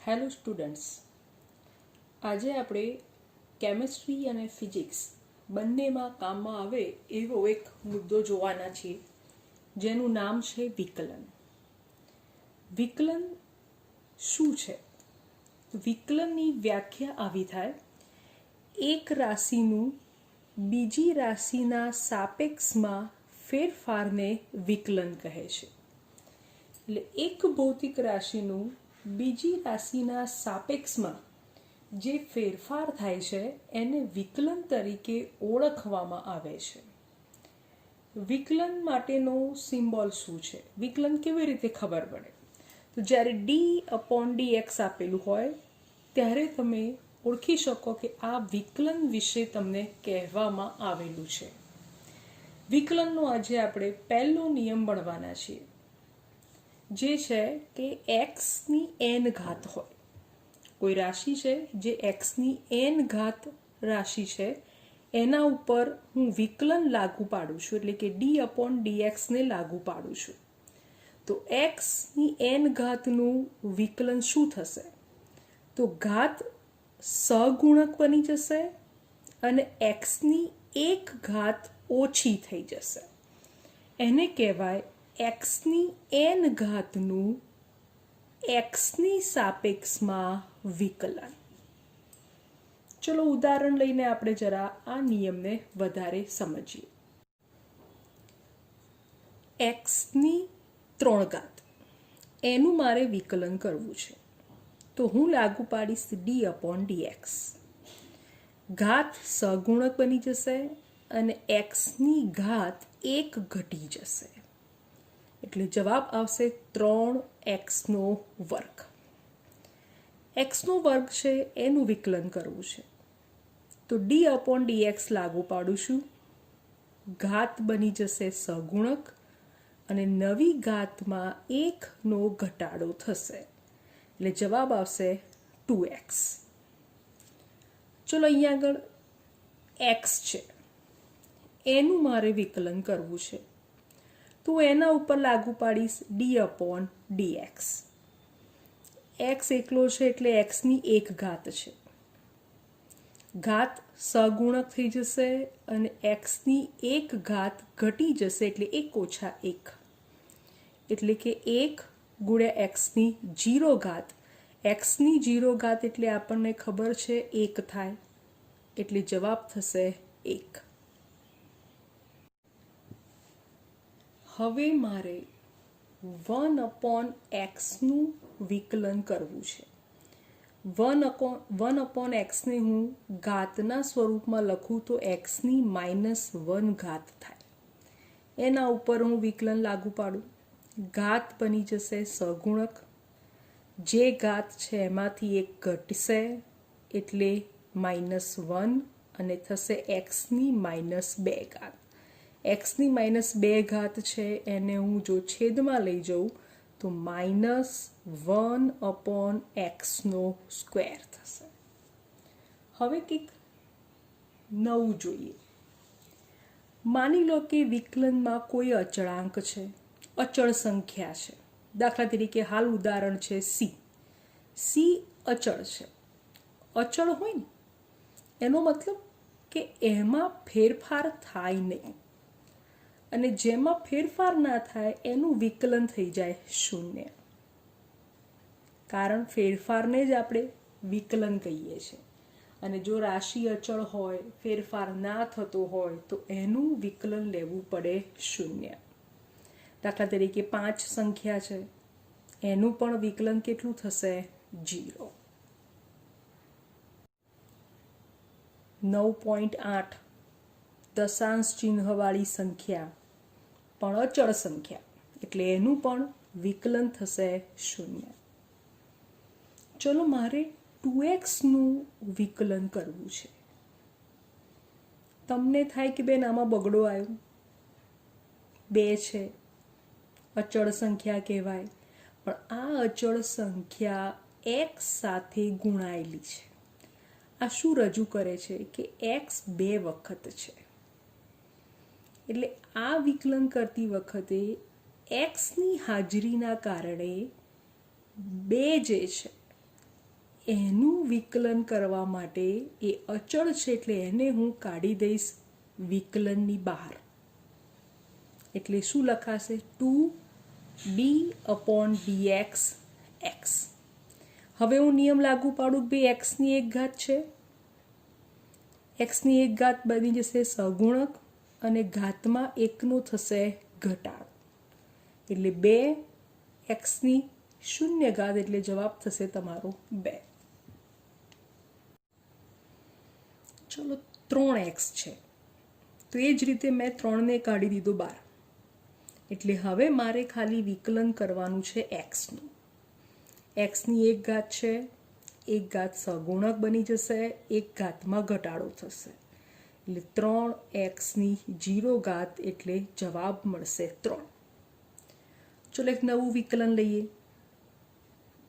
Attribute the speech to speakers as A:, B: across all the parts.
A: Hello students, આજે આપણે chemistry અને ફિઝિક્સ બંનેમાં કામમાં આવે એવો એક મુદ્દો જોવાના છીએ, જેનું નામ છે વિકલન. વિકલન શું છે? વિકલનની વ્યાખ્યા આવી થાય: એક રાશિનું બીજી રાશિના સાપેક્ષમાં ફેરફારને વિકલન કહે છે. એટલે એક ભૌતિક રાશિનું બીજી રાશિના સાપેક્ષમાં જે ફેરફાર થાય છે એને વિકલન તરીકે ઓળખવામાં આવે છે. વિકલન માટેનો સિમ્બોલ શું છે? વિકલન કેવી રીતે ખબર પડે? તો જ્યારે d/dx આપેલું હોય ત્યારે તમે ઓળખી શકો કે આ વિકલન વિશે તમને કહેવામાં આવેલું છે. વિકલનનો આજે આપણે પહેલો નિયમ ભણવાના છીએ, જે છે કે xની n ઘાત હોય. કોઈ રાશિ છે જે xની n ઘાત રાશિ છે, એના ઉપર હું વિકલન લાગુ પાડું છું, એટલે કે d/dx ને લાગુ પાડું છું. તો xની n ઘાતનું વિકલન શું થશે? તો ઘાત સહગુણક બની જશે અને xની એક ઘાત ઓછી થઈ જશે. એને કહેવાય xની n ઘાતનું xની સાપેક્ષમાં વિકલન. ચલો ઉદાહરણ લઈને આપણે જરા આ નિયમને વધારે સમજીએ. xની 3 ઘાત એનું મારે વિકલન કરવું છે, તો હું લાગુ પાડીશ d/dx. ઘાત સહગુણક બની જશે અને xની ઘાત 1 ઘટી જશે, એટલે જવાબ આવશે 3x². x² છે એનું વિકલન કરવું છે, તો d/dx લાગુ પાડું છું. ઘાત બની જશે સહગુણક અને નવી ઘાતમાં 1નો ઘટાડો થશે, એટલે જવાબ આવશે 2x. ચલો અહીંયા આગળ x છે, એનું મારે વિકલન કરવું છે, તો એના ઉપર લાગુ પાડીશ d/dx. x એકલો છે એટલે xની 1 ઘાત છે. ઘાત સહગુણક થઈ જશે અને xની 1 ઘાત ઘટી જશે, એટલે 1 - 1, એટલે કે 1 × xની 0 ઘાત. xની 0 ઘાત એટલે આપણને ખબર છે 1 થાય, એટલે જવાબ થશે 1. હવે મારે 1/x નું વિકલન કરવું છે. 1/x ને હું ઘાતના સ્વરૂપમાં લખું તો xની -1 ઘાત થાય. એના ઉપર હું વિકલન લાગુ પાડું. ઘાત બની જશે સહગુણક. જે ઘાત છે એમાંથી 1 ઘટશે, એટલે -1 અને થશે xની -2 ઘાત. xની -2 ઘાત છે એને હું જો છેદમાં લઈ જાઉં તો -1/x² થશે. હવે કંઈક નવું જોઈએ. માની લો કે વિકલનમાં કોઈ અચળાંક છે, અચળ સંખ્યા છે. દાખલા તરીકે હાલ ઉદાહરણ છે c. અચળ છે. અચળ હોય ને એનો મતલબ કે એમાં ફેરફાર થાય નહીં, અને જેમાં ફેરફાર ના થાય એનું વિકલન થઈ જાય 0. કારણ ફેરફારને જ આપણે વિકલન કહીએ છીએ. અને જો રાશિ અચળ હોય, ફેરફાર ના થતો હોય, તો એનું વિકલન લેવું પડે 0. દાખલા તરીકે 5 સંખ્યા છે, એનું પણ વિકલન કેટલું થશે? 0. 9.8 દશાંશ ચિહ્નવાળી સંખ્યા પણ અચળ સંખ્યા, એટલે એનું પણ વિકલન થશે 0. ચલો મારે 2x નું વિકલન કરવું છે. તમને થાય કે બેન આમાં બગડો આવ્યો, 2 છે, અચળ સંખ્યા કહેવાય, પણ આ અચળ સંખ્યા x સાથે ગુણાયેલી છે. આ શું રજૂ કરે છે કે x 2 વખત છે. એટલે આ વિકલન કરતી વખતે xની હાજરીના કારણે 2 જે છે એનું વિકલન કરવા માટે એ અચળ છે એટલે એને હું કાઢી દઈશ વિકલનની બહાર. એટલે શું લખાશે? 2d/dx x. હવે હું નિયમ લાગુ પાડું કે એક્સની એક ઘાત છે, એક્સની એક ઘાત બની જશે સહગુણક અને ઘાતમાં એકનો થશે ઘટાડો. એટલે 2 x ની 0 ઘાત એટલે જવાબ થશે તમારો 2. ચલો 3x છે તો એ જ રીતે મેં 3ને કાઢી દીધું બહાર. એટલે હવે મારે ખાલી વિકલન કરવાનું છે એક્સનું. એક્સની એક ઘાત છે, એક ઘાત સહગુણક બની જશે, એક ઘાતમાં ઘટાડો થશે. એટલે 3x ની 0 ઘાત એટલે જવાબ મળશે 3. ચલો એક નવું વિકલન લઈએ.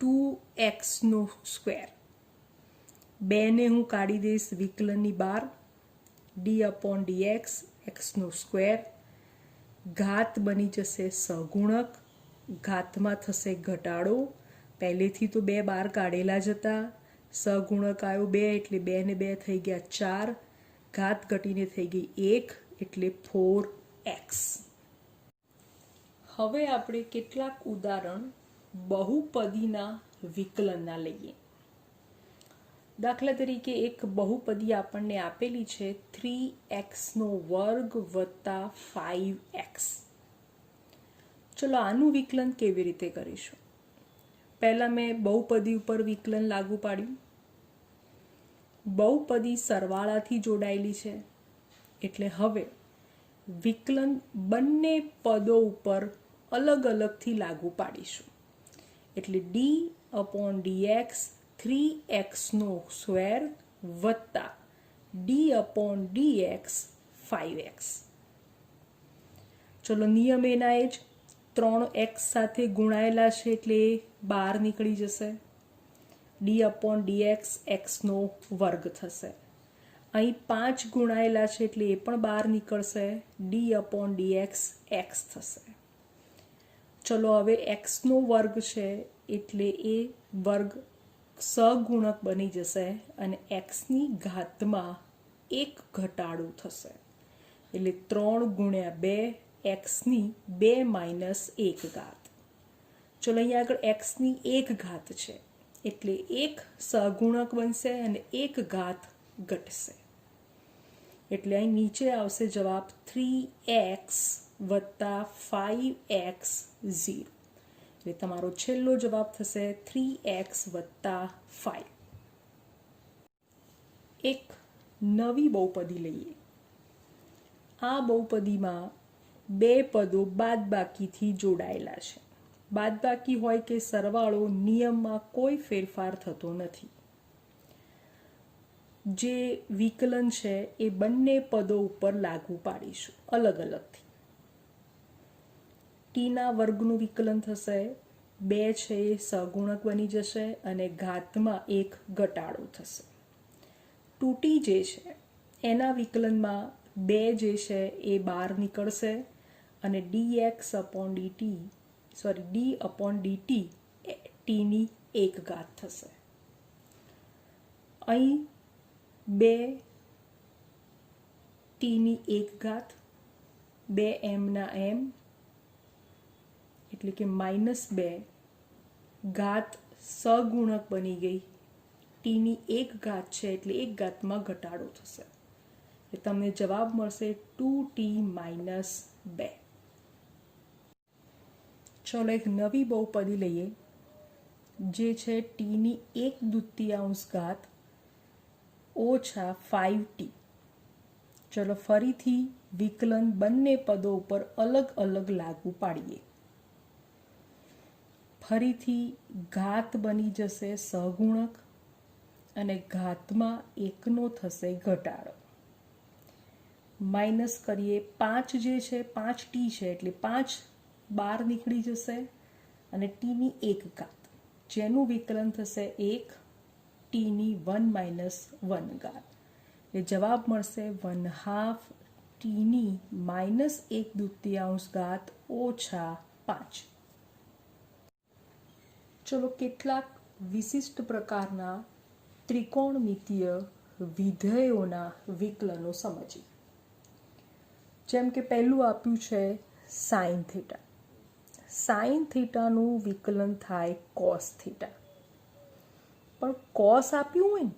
A: 2x². 2ને હું કાઢી દઈશ વિકલનની બહાર. d/dx x². ઘાત બની જશે સહગુણક, ઘાતમાં થશે ઘટાડો. પહેલેથી તો 2 બહાર કાઢેલા જ હતા. સહગુણક આવ્યો 2 એટલે 2 ને 2 થઈ ગયા 4. ઘાત ઘટીને થઈ ગઈ 1 એટલે 4x. હવે આપણે કેટલાક ઉદાહરણ બહુપદીના વિકલનના લઈએ. દાખલા તરીકે એક બહુપદી આપણને આપેલી છે 3x² + 5x. ચલો આનું વિકલન કેવી રીતે કરીશું? પહેલાં મેં બહુપદી ઉપર વિકલન લાગુ પાડ્યું. બહુપદી સરવાળાથી જોડાયેલી છે એટલે હવે વિકલન બંને પદો ઉપર અલગ અલગથી લાગુ પાડીશું. એટલે d/dx 3x² + d/dx 5x. ચલો નિયમ એના એ જ. 3x સાથે ગુણાયેલા છે એટલે એ બહાર નીકળી જશે. d/dx x² થશે. અહીં 5 ગુણાયેલા છે એટલે એ પણ બહાર નીકળશે. d/dx x થશે. ચલો હવે x² છે એટલે એ વર્ગ સહગુણક બની જશે અને xની ઘાતમાં 1 ઘટાડો થશે. એટલે 3 × 2 xની 2 - 1 ઘાત. ચલો અહીંયા આગળ xની 1 ઘાત છે એટલે 1 સહગુણક બનશે અને 1 ઘાત ઘટશે. એટલે અહીં નીચે આવશે જવાબ 3x + 5x 0. એટલે તમારો છેલ્લો જવાબ થશે 3x + 5. એક નવી બહુપદી લઈએ. આ બહુપદીમાં 2 પદો બાદબાકીથી જોડાયેલા છે. બાદબાકી હોય કે સરવાળો નિયમમાં કોઈ ફેરફાર થતો નથી. જે વિકલન છે એ બંને પદો ઉપર લાગુ પાડીશું અલગ અલગથી. t² નું વિકલન થશે. 2 છે એ સહગુણક બની જશે અને ઘાતમાં 1 ઘટાડો થશે. 2t જે છે એના વિકલનમાં 2 જે છે એ બહાર નીકળશે અને d/dt tની 1 ઘાત થશે. અહીં 2 tની 1 ઘાત, 2m ના m એટલે કે -2 ઘાત સહગુણક બની ગઈ. tની 1 ઘાત છે એટલે 1 ઘાતમાં ઘટાડો થશે. એટલે તમને જવાબ મળશે 2t - 2. ચલો એક નવી બહુપદી લઈએ જે છે tની 1/2 ઘાત ઓછા 5t. ચલો ફરીથી વિકલન બંને પદો ઉપર અલગ અલગ લાગુ પાડીએ. ફરીથી ઘાત બની જશે સહગુણક અને ઘાતમાં 1નો થશે ઘટાડો. માઇનસ કરીએ 5 જે છે 5t છે એટલે 5 બહાર નીકળી જશે અને tની 1 ઘાત જેનું વિકલન થશે 1 tની 1 - 1 ઘાત. એટલે જવાબ મળશે 1/2 tની -1/2 ઘાત ઓછા 5. ચલો કેટલાક વિશિષ્ટ પ્રકારના ત્રિકોણમિતીય વિધેયોના વિકલનો સમજીએ. જેમ કે પહેલું આપ્યું છે સાઇન થીટા. સાઇન થીટાનું વિકલન થાય કોસ થીટા. પણ કોસ આપ્યું હોય ને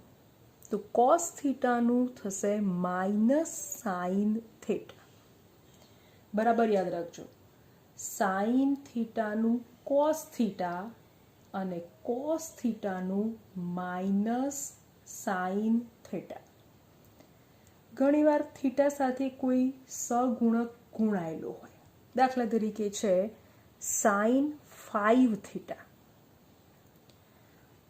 A: તો કોસ થીટાનું થશે માઇનસ સાઇન થીટા. બરાબર યાદ રાખજો, સાઇન થીટાનું કોસ થીટા અને કોસ થીટાનું માઇનસ સાઇન થીટા. ઘણીવાર થીટા સાથે કોઈ સગુણક ગુણાયેલો હોય. દાખલા તરીકે છે સાઇન 5 થીટા.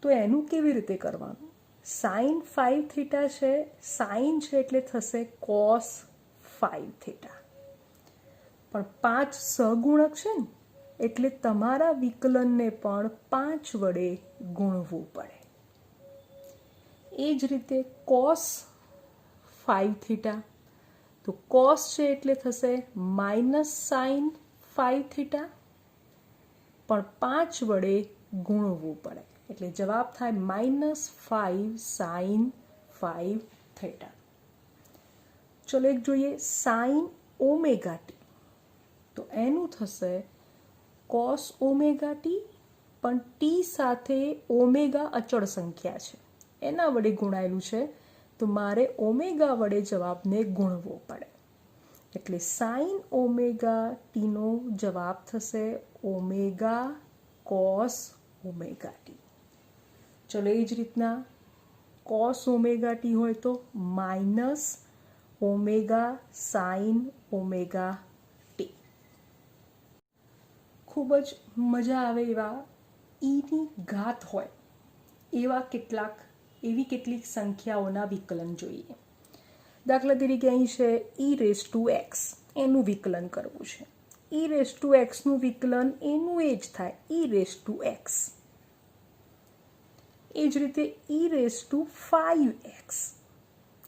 A: તો એનું કેવી રીતે કરવાનું? સાઇન 5 થીટા છે, સાઇન છે એટલે થશે કોસ 5 થીટા. પણ 5 સગુણક છે ને એટલે તમારા વિકલનને પણ 5 વડે ગુણવું પડે. એ જ રીતે કોસ 5 થીટા, તો કોસ છે એટલે થશે માઇનસ સાઇન 5 થીટા, પણ 5 વડે ગુણવું પડે એટલે જવાબ થાય -5 સાઇન 5 થીટા. ચલો એક જોઈએ સાઇન ઓમેગા ટી. તો એનું થશે કોસ ઓમેગા ટી, પણ ટી સાથે ઓમેગા અચળ સંખ્યા છે એના વડે ગુણાયેલું છે, તો મારે ઓમેગા વડે જવાબને ગુણવો પડે એટલે સાઇન ઓમેગા ટીનો જવાબ થશે ઓમેગા કોસ ઓમેગા ટી. ચલો એ જ રીતના કોસ ઓમેગા ટી હોય તો minus omega sine omega T. ખૂબ જ મજા આવે એવા ઈની ઘાત હોય એવી કેટલીક સંખ્યાઓના વિકલન જોઈએ. દાખલા તરીકે અહીં છે e⁻x, એનું વિકલન કરવું છે. e⁻xનું વિકલન એનું એ જ થાય e⁻x. એ જ રીતે e⁻5x,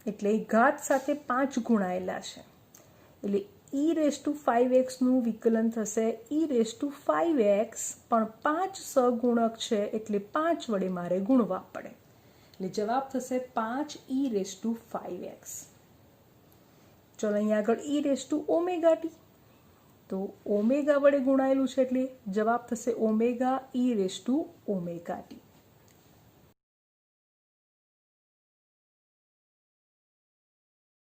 A: એટલે ઘાત સાથે 5 ગુણાયેલા છે એટલે e⁻5xનું વિકલન થશે e⁻5x, પણ 5 સગુણક છે એટલે 5 વડે મારે ગુણવા પડે એટલે જવાબ થશે 5e⁻5x. ચલો અહીંયા આગળ e⁻ઓમેગા ટી, તો ઓમેગા વડે ગુણાયેલું છે એટલે જવાબ થશે ઓમેગા e⁻ઓમેગા ટી.